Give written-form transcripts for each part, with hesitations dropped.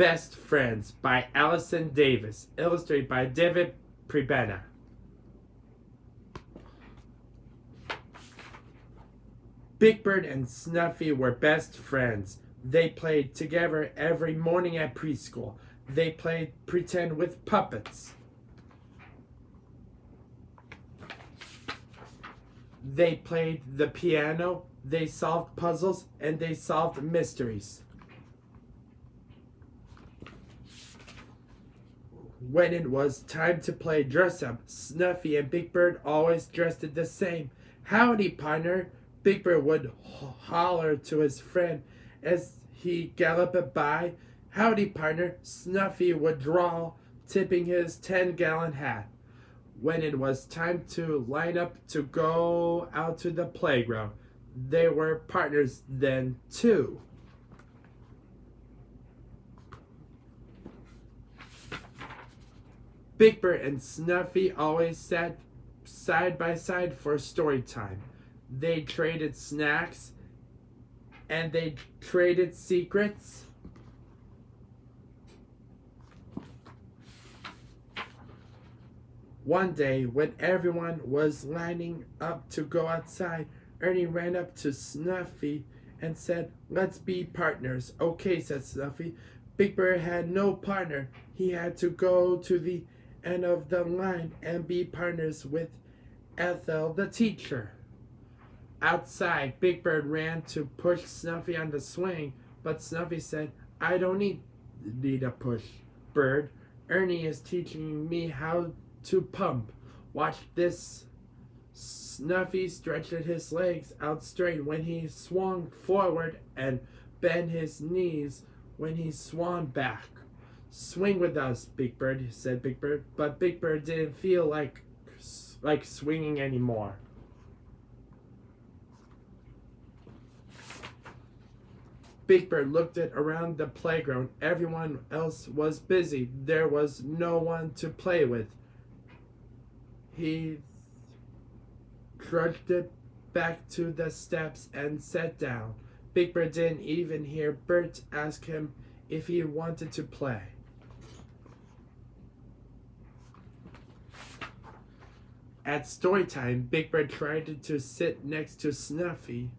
Best Friends by Allison Davis, illustrated by David Prebena. Big Bird and Snuffy were best friends. They played together every morning at preschool. They played pretend with puppets. They played the piano, they solved puzzles, and they solved mysteries. When it was time to play dress up, Snuffy and Big Bird always dressed it the same. "Howdy, partner," Big Bird would holler to his friend as he galloped by. "Howdy, partner," Snuffy would drawl, tipping his 10-gallon hat. When it was time to line up to go out to the playground, they were partners then too. Big Bird and Snuffy always sat side by side for story time. They traded snacks and they traded secrets. One day, when everyone was lining up to go outside, Ernie ran up to Snuffy and said, "Let's be partners." "Okay," said Snuffy. Big Bird had no partner. He had to go to the end of the line and be partners with Ethel, the teacher. Outside, Big Bird ran to push Snuffy on the swing, but Snuffy said, "I don't need a push, Bird. Ernie is teaching me how to pump. Watch this." Snuffy stretched his legs out straight when he swung forward and bent his knees when he swung back. "Swing with us, Big Bird," said Big Bird, but Big Bird didn't feel like swinging anymore. Big Bird looked around the playground. Everyone else was busy. There was no one to play with. He trudged back to the steps and sat down. Big Bird didn't even hear Bert ask him if he wanted to play. At story time, Big Bird tried to sit next to Snuffy,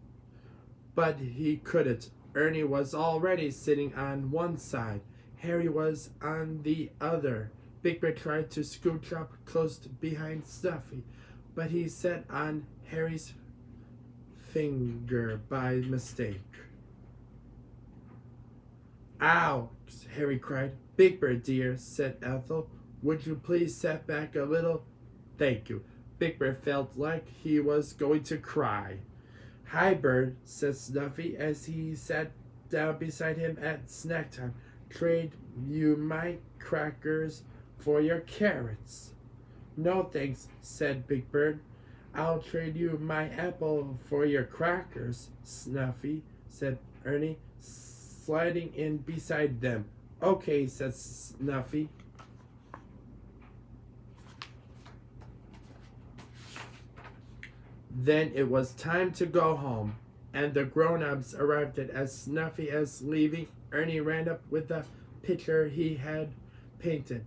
but he couldn't. Ernie was already sitting on one side. Harry was on the other. Big Bird tried to scooch up close behind Snuffy, but he sat on Harry's finger by mistake. "Ow!" Harry cried. "Big Bird, dear," said Ethel, "would you please sit back a little?" "Thank you." Big Bird felt like he was going to cry. "Hi, Bird," said Snuffy as he sat down beside him at snack time. "Trade you my crackers for your carrots." "No, thanks," said Big Bird. "I'll trade you my apple for your crackers, Snuffy," said Ernie, sliding in beside them. "Okay," said Snuffy. Then it was time to go home, and the grown-ups arrived as Snuffy was leaving. Ernie ran up with the picture he had painted.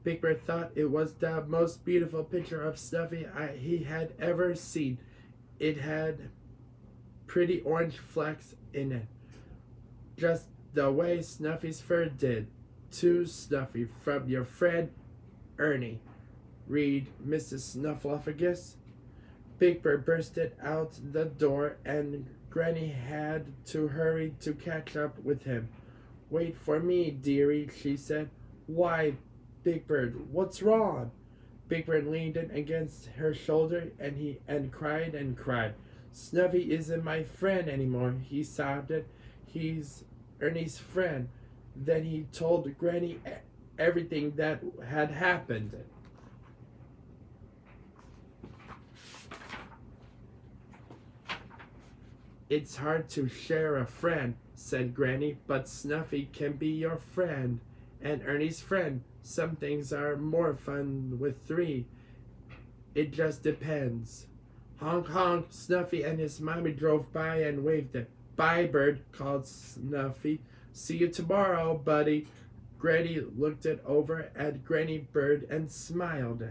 Big Bird thought it was the most beautiful picture of Snuffy he had ever seen. It had pretty orange flecks in it, just the way Snuffy's fur did. "To Snuffy, from your friend Ernie. Read, Mrs. Snuffleupagus." Big Bird bursted out the door, and Granny had to hurry to catch up with him. "Wait for me, dearie," she said. "Why, Big Bird, what's wrong?" Big Bird leaned in against her shoulder and cried and cried. "Snuffy isn't my friend anymore," he sobbed. "He's Ernie's friend." Then he told Granny everything that had happened. "It's hard to share a friend," said Granny, "but Snuffy can be your friend and Ernie's friend. Some things are more fun with three. It just depends." Honk, honk. Snuffy and his mommy drove by and waved it. "Bye, Bird," called Snuffy. "See you tomorrow, buddy." Granny looked it over at Granny Bird and smiled.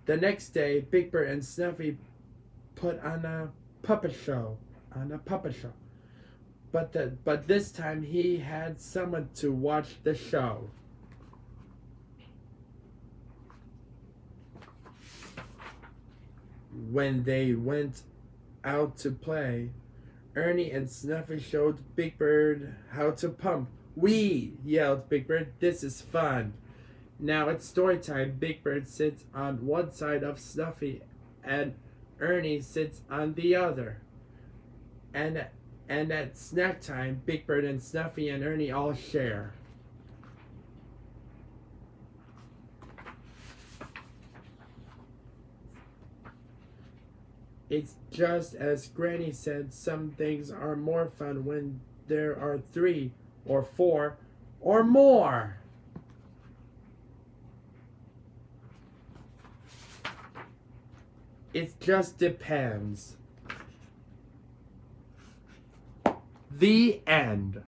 The next day, Big Bird and Snuffy put on a puppet show. But this time he had someone to watch the show. When they went out to play, Ernie and Snuffy showed Big Bird how to pump. "Wee!" yelled Big Bird. "This is fun." Now it's story time. Big Bird sits on one side of Snuffy and Ernie sits on the other. And at snack time, Big Bird and Snuffy and Ernie all share. It's just as Granny said, some things are more fun when there are 3 or 4 or more. It just depends. The end.